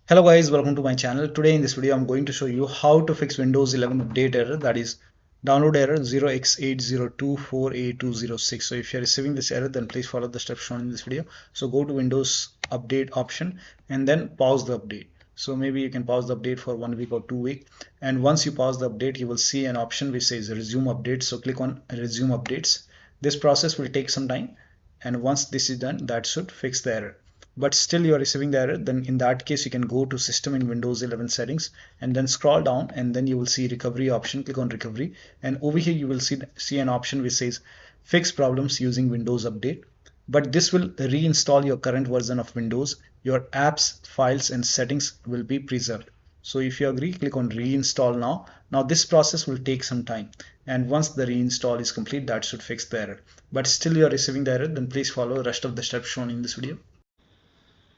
Hello guys, welcome to my channel. Today in this video I'm going to show you how to fix Windows 11 update error, that is download error 0x8024a206. So if you're receiving this error, then please follow the steps shown in this video. So go to Windows update option and then pause the update. So maybe you can pause the update for 1 week or 2 weeks, and once you pause the update you will see an option which says resume update. So click on resume updates. This process will take some time, and once this is done, that should fix the error. But still you are receiving the error, then in that case you can go to system in Windows 11 settings and then scroll down, and then you will see recovery option. Click on recovery, and over here you will see an option which says fix problems using Windows update. But this will reinstall your current version of Windows. Your apps, files and settings will be preserved. So if you agree, click on reinstall now. Now this process will take some time, and once the reinstall is complete, that should fix the error. But still you are receiving the error, then please follow the rest of the steps shown in this video.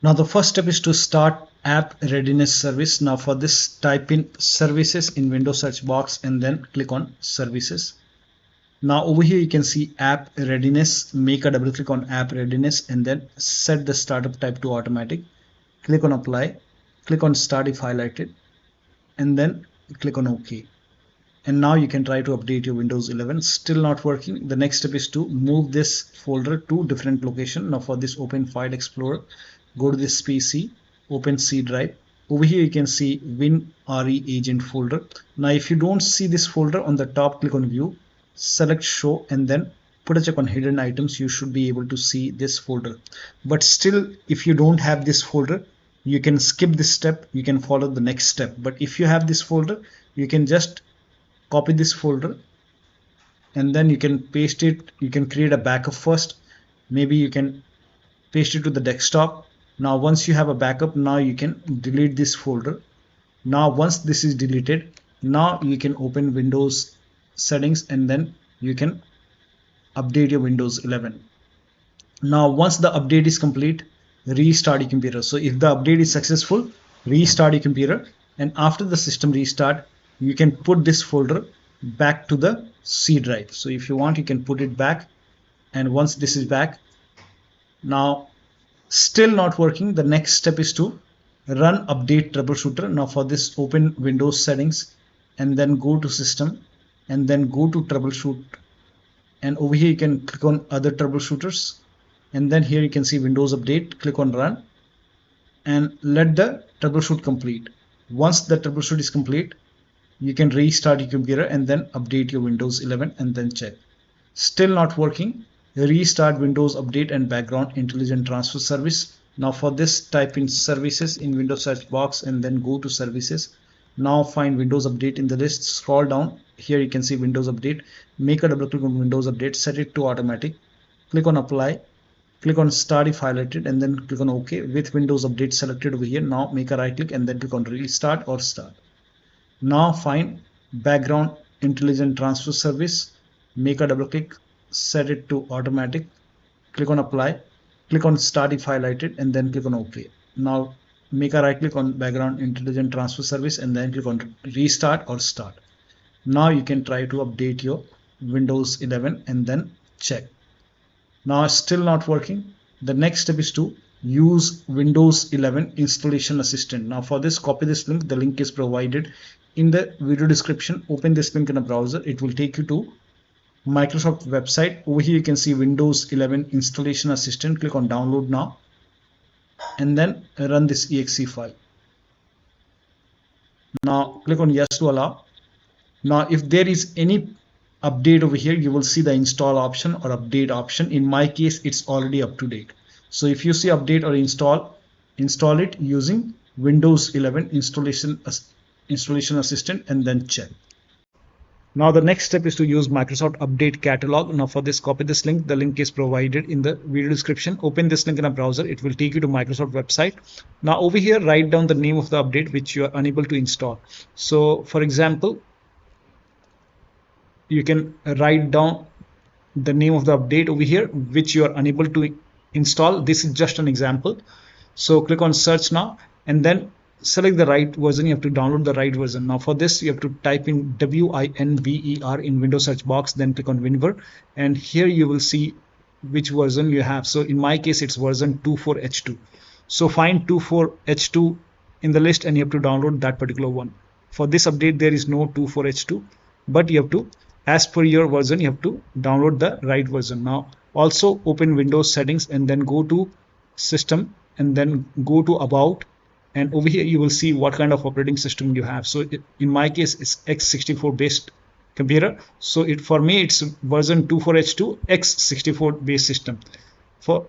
Now the first step is to start app readiness service. Now for this, type in services in Windows search box and then click on services. Now over here you can see app readiness. Make a double click on app readiness and then set the startup type to automatic. Click on apply, click on start if highlighted, and then click on OK. And now you can try to update your Windows 11. Still not working. The next step is to move this folder to different location. Now for this, open File Explorer, go to this PC, open C drive. Over here you can see WinREAgent folder. Now if you don't see this folder on the top, click on view, select show, and then put a check on hidden items. You should be able to see this folder. But still, if you don't have this folder, you can skip this step, you can follow the next step. But if you have this folder, you can just copy this folder and then you can paste it. You can create a backup first. Maybe you can paste it to the desktop. Now once you have a backup, now you can delete this folder. Now once this is deleted, now you can open Windows settings and then you can update your Windows 11. Now once the update is complete, restart your computer. So if the update is successful, restart your computer, and after the system restart, you can put this folder back to the C drive. So if you want, you can put it back, and once this is back, now still not working, the next step is to run update troubleshooter. Now for this, open Windows settings and then go to system and then go to troubleshoot, and over here you can click on other troubleshooters, and then here you can see Windows update. Click on run and let the troubleshoot complete. Once the troubleshoot is complete, you can restart your computer and then update your Windows 11 and then check. Still not working. Restart Windows Update and Background Intelligent Transfer Service. Now for this, type in services in Windows search box and then go to services. Now find Windows Update in the list, scroll down. Here you can see Windows Update. Make a double click on Windows Update, set it to automatic. Click on apply, click on start if highlighted, and then click on OK. With Windows Update selected over here, now make a right click and then click on restart or start. Now find Background Intelligent Transfer Service. Make a double click, set it to automatic, click on apply, click on start if highlighted, and then click on OK. Now make a right click on Background Intelligent Transfer Service and then click on restart or start. Now you can try to update your Windows 11 and then check. Now still not working. The next step is to use Windows 11 installation assistant. Now for this, copy this link. The link is provided in the video description. Open this link in a browser. It will take you to Microsoft website. Over here you can see Windows 11 installation assistant. Click on download now and then run this exe file. Now click on yes to allow. Now if there is any update over here, you will see the install option or update option. In my case, it's already up to date. So if you see update or install it using Windows 11 installation assistant and then check. Now the next step is to use Microsoft Update Catalog. Now for this, copy this link. The link is provided in the video description. Open this link in a browser. It will take you to Microsoft website. Now over here, write down the name of the update which you are unable to install. So for example, you can write down the name of the update over here which you are unable to install. This is just an example. So click on search now and then select the right version. You have to download the right version. Now for this, you have to type in WINVER in Windows search box, then click on WinVer, and here you will see which version you have. So in my case, it's version 24H2. So find 24H2 in the list and you have to download that particular one. For this update there is no 24h2, but you have to, as per your version, you have to download the right version. Now also open Windows settings and then go to system and then go to about, and over here you will see what kind of operating system you have. So in my case it's x64 based computer, so for me it's version 24h2 x64 based system. For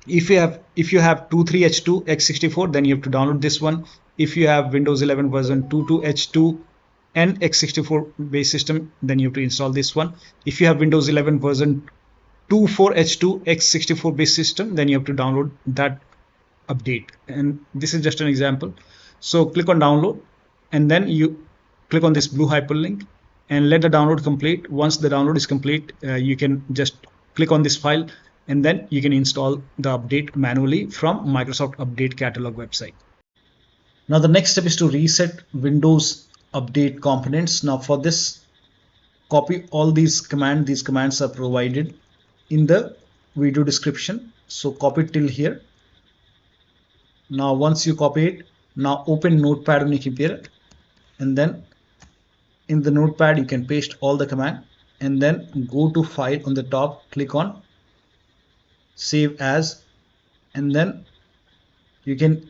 if you have 23h2 x64, then you have to download this one. If you have Windows 11 version 22h2 and x64 based system, then you have to install this one. If you have Windows 11 version 24h2 x64 based system, then you have to download that update. And this is just an example. So click on download and then you click on this blue hyperlink and let the download complete. Once the download is complete, you can just click on this file and then you can install the update manually from Microsoft Update Catalog website. Now the next step is to reset Windows update components. Now for this, copy all these commands. These commands are provided in the video description. So copy it till here. Now once you copy it, now open Notepad on your computer, and then in the Notepad you can paste all the command and then go to file on the top, click on save as, and then you can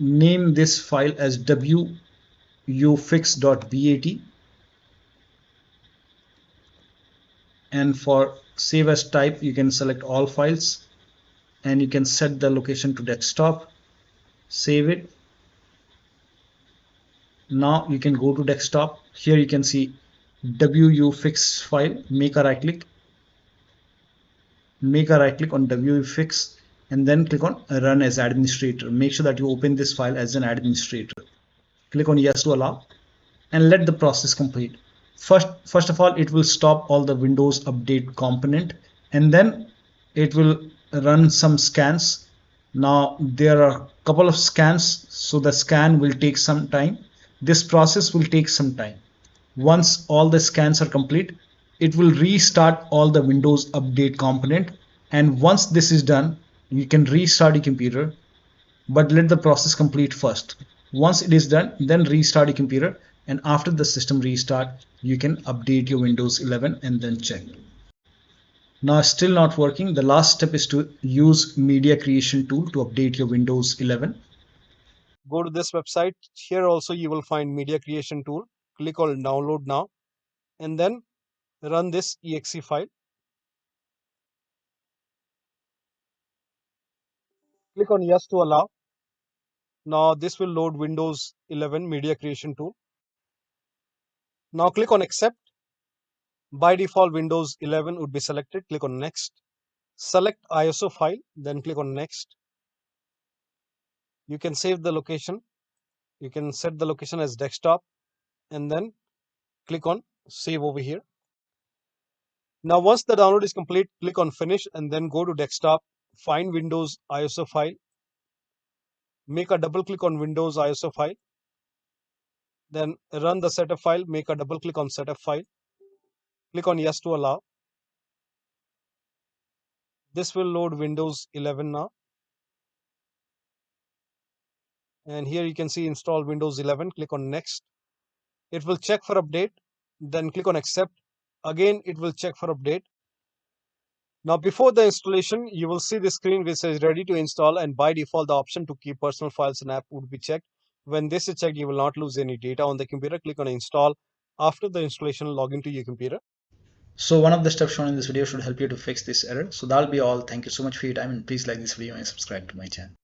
name this file as wuauserv.bat, and for save as type you can select all files and you can set the location to desktop. Save it. Now you can go to desktop. Here you can see wuauserv file. Make a right click on wuauserv and then click on run as administrator. Make sure that you open this file as an administrator. Click on yes to allow and let the process complete. First of all, it will stop all the Windows update component and then it will run some scans. Now there are a couple of scans, so the scan will take some time. This process will take some time. Once all the scans are complete, it will restart all the Windows update component, and once this is done, you can restart your computer, but let the process complete first. Once it is done, then restart your computer, and after the system restart, you can update your Windows 11 and then check. Now still not working. The last step is to use media creation tool to update your Windows 11. Go to this website. Here also you will find media creation tool. Click on download now and then run this exe file. Click on yes to allow. Now this will load Windows 11 media creation tool. Now click on accept. By default Windows 11 would be selected. Click on next. Select ISO file, then click on next. You can save the location. You can set the location as desktop and then click on save over here. Now once the download is complete, click on finish and then go to desktop, find Windows ISO file, make a double click on Windows ISO file, then run the setup file, make a double click on setup file, click on yes to allow. This will load Windows 11 now. And here you can see install Windows 11, click on next. It will check for update, then click on accept. Again, it will check for update. Now before the installation, you will see the screen which says ready to install, and by default the option to keep personal files and app would be checked. When this is checked, you will not lose any data on the computer. Click on install. After the installation, log into your computer. So one of the steps shown in this video should help you to fix this error. So that'll be all. Thank you so much for your time, and please like this video and subscribe to my channel.